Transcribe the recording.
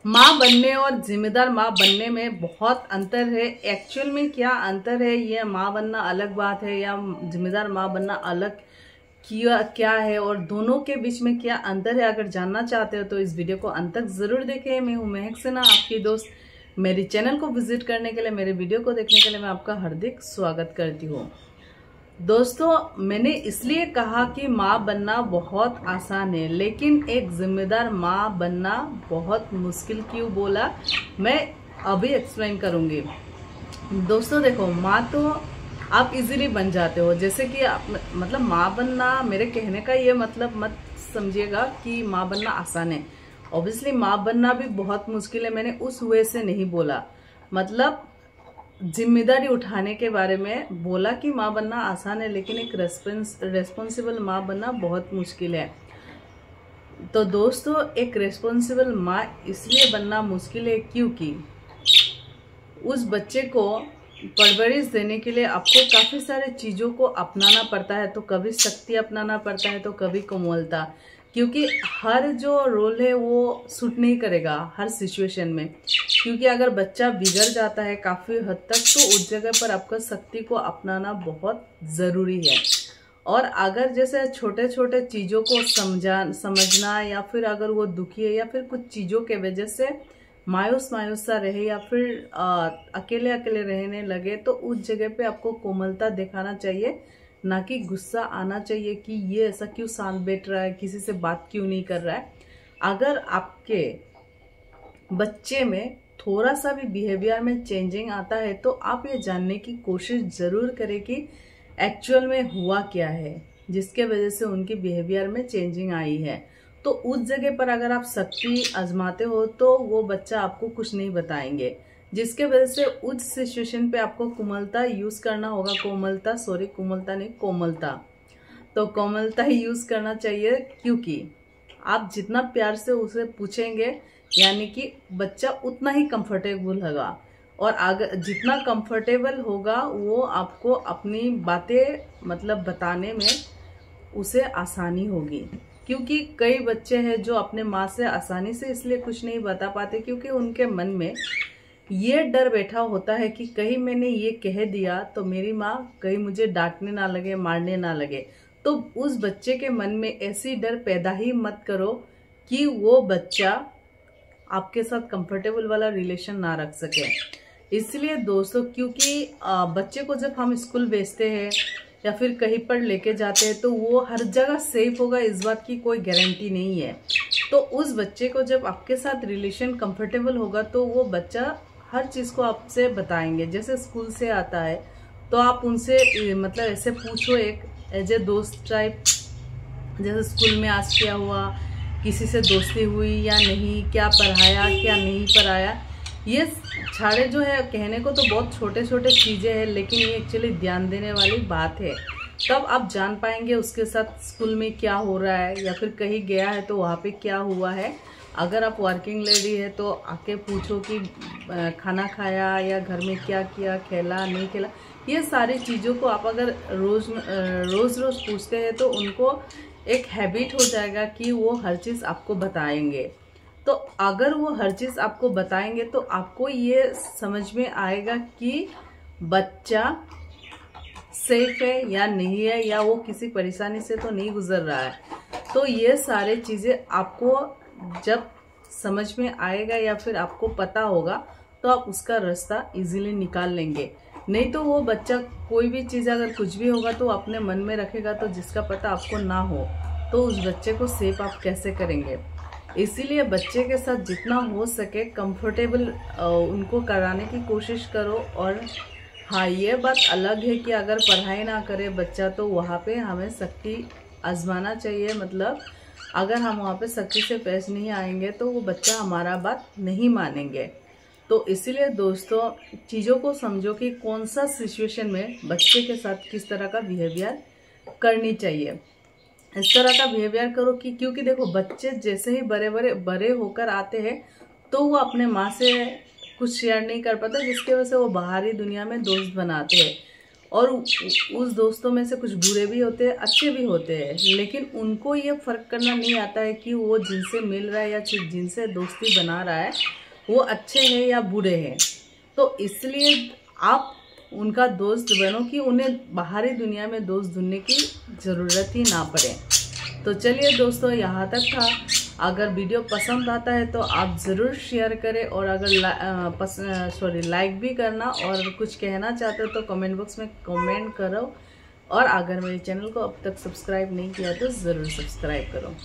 माँ बनने और जिम्मेदार माँ बनने में बहुत अंतर है। एक्चुअल में क्या अंतर है, ये माँ बनना अलग बात है या जिम्मेदार माँ बनना अलग क्या है, और दोनों के बीच में क्या अंतर है, अगर जानना चाहते हो तो इस वीडियो को अंत तक जरूर देखें। मैं हूँ महक सिन्हा, आपकी दोस्त। मेरी चैनल को विजिट करने के लिए, मेरे वीडियो को देखने के लिए मैं आपका हार्दिक स्वागत करती हूँ। दोस्तों, मैंने इसलिए कहा कि माँ बनना बहुत आसान है, लेकिन एक जिम्मेदार माँ बनना बहुत मुश्किल क्यों बोला, मैं अभी एक्सप्लेन करूंगी। दोस्तों देखो, माँ तो आप इजीली बन जाते हो, जैसे कि मतलब माँ बनना, मेरे कहने का ये मतलब मत समझिएगा कि माँ बनना आसान है। ऑब्वियसली माँ बनना भी बहुत मुश्किल है, मैंने उस वे से नहीं बोला। मतलब जिम्मेदारी उठाने के बारे में बोला कि माँ बनना आसान है, लेकिन एक रेस्पॉन्सिबल माँ बनना बहुत मुश्किल है। तो दोस्तों, एक रेस्पॉन्सिबल माँ इसलिए बनना मुश्किल है क्योंकि उस बच्चे को परवरिश देने के लिए आपको काफ़ी सारे चीज़ों को अपनाना पड़ता है। तो कभी शक्ति अपनाना पड़ता है, तो कभी कोमलता, क्योंकि हर जो रोल है वो सूट नहीं करेगा हर सिचुएशन में। क्योंकि अगर बच्चा बिगड़ जाता है काफ़ी हद तक, तो उस जगह पर आपका शक्ति को अपनाना बहुत ज़रूरी है। और अगर जैसे छोटे छोटे चीज़ों को समझना, या फिर अगर वो दुखी है या फिर कुछ चीज़ों के वजह से मायूस सा रहे, या फिर अकेले अकेले रहने लगे, तो उस जगह पे आपको कोमलता दिखाना चाहिए, ना कि गुस्सा आना चाहिए कि ये ऐसा क्यों शांत बैठ रहा है, किसी से बात क्यों नहीं कर रहा है। अगर आपके बच्चे में थोड़ा सा भी बिहेवियर में चेंजिंग आता है, तो आप ये जानने की कोशिश जरूर करें कि एक्चुअल में हुआ क्या है जिसके वजह से उनकी बिहेवियर में चेंजिंग आई है। तो उस जगह पर अगर आप शक्ति आजमाते हो, तो वो बच्चा आपको कुछ नहीं बताएंगे, जिसके वजह से उस सिचुएशन पे आपको कोमलता यूज करना होगा। कोमलता नहीं, कोमलता। तो कोमलता ही यूज करना चाहिए, क्योंकि आप जितना प्यार से उसे पूछेंगे, यानी कि बच्चा उतना ही कंफर्टेबल होगा, और अगर जितना कंफर्टेबल होगा वो आपको अपनी बातें मतलब बताने में उसे आसानी होगी। क्योंकि कई बच्चे हैं जो अपने माँ से आसानी से इसलिए कुछ नहीं बता पाते, क्योंकि उनके मन में ये डर बैठा होता है कि कहीं मैंने ये कह दिया तो मेरी माँ कहीं मुझे डांटने ना लगे, मारने ना लगे। तो उस बच्चे के मन में ऐसी डर पैदा ही मत करो कि वो बच्चा आपके साथ कंफर्टेबल वाला रिलेशन ना रख सके। इसलिए दोस्तों, क्योंकि बच्चे को जब हम स्कूल भेजते हैं या फिर कहीं पर लेके जाते हैं, तो वो हर जगह सेफ होगा इस बात की कोई गारंटी नहीं है। तो उस बच्चे को जब आपके साथ रिलेशन कंफर्टेबल होगा, तो वो बच्चा हर चीज़ को आपसे बताएंगे। जैसे स्कूल से आता है तो आप उनसे मतलब ऐसे पूछो, एक एज ए दोस्त टाइप, जैसे स्कूल में आज क्या हुआ, किसी से दोस्ती हुई या नहीं, क्या पढ़ाया क्या नहीं पढ़ाया। ये सारे जो है कहने को तो बहुत छोटे छोटे चीज़ें हैं, लेकिन ये एक्चुअली ध्यान देने वाली बात है। तब आप जान पाएंगे उसके साथ स्कूल में क्या हो रहा है, या फिर कहीं गया है तो वहाँ पे क्या हुआ है। अगर आप वर्किंग लेडी है तो आके पूछो कि खाना खाया, या घर में क्या किया, खेला नहीं खेला। ये सारी चीज़ों को आप अगर रोज़ पूछते हैं, तो उनको एक हैबिट हो जाएगा कि वो हर चीज़ आपको बताएंगे। तो अगर वो हर चीज़ आपको बताएंगे, तो आपको ये समझ में आएगा कि बच्चा सेफ है या नहीं है, या वो किसी परेशानी से तो नहीं गुजर रहा है। तो ये सारे चीज़ें आपको जब समझ में आएगा या फिर आपको पता होगा, तो आप उसका रास्ता इजीली निकाल लेंगे। नहीं तो वो बच्चा कोई भी चीज़ अगर कुछ भी होगा तो अपने मन में रखेगा, तो जिसका पता आपको ना हो, तो उस बच्चे को सेफ आप कैसे करेंगे। इसीलिए बच्चे के साथ जितना हो सके कंफर्टेबल उनको कराने की कोशिश करो। और हाँ, ये बात अलग है कि अगर पढ़ाई ना करे बच्चा, तो वहाँ पे हमें शक्ति आजमाना चाहिए। मतलब अगर हम वहाँ पे शक्ति से पेश नहीं आएंगे, तो वो बच्चा हमारा बात नहीं मानेंगे। तो इसीलिए दोस्तों, चीज़ों को समझो कि कौन सा सिचुएशन में बच्चे के साथ किस तरह का बिहेवियर करनी चाहिए। इस तरह का बिहेवियर करो कि, क्योंकि देखो, बच्चे जैसे ही बड़े होकर आते हैं, तो वो अपने माँ से कुछ शेयर नहीं कर पाते, जिसकी वजह से वो बाहरी दुनिया में दोस्त बनाते हैं। और उस दोस्तों में से कुछ बुरे भी होते हैं, अच्छे भी होते हैं, लेकिन उनको ये फ़र्क करना नहीं आता है कि वो जिनसे मिल रहा है या जिनसे दोस्ती बना रहा है वो अच्छे हैं या बुरे हैं। तो इसलिए आप उनका दोस्त बनो कि उन्हें बाहरी दुनिया में दोस्त ढूंढने की ज़रूरत ही ना पड़े। तो चलिए दोस्तों, यहाँ तक था। अगर वीडियो पसंद आता है तो आप ज़रूर शेयर करें, और अगर लाइक भी करना, और कुछ कहना चाहते हो तो कमेंट बॉक्स में कमेंट करो। और अगर मेरे चैनल को अब तक सब्सक्राइब नहीं किया तो ज़रूर सब्सक्राइब करो।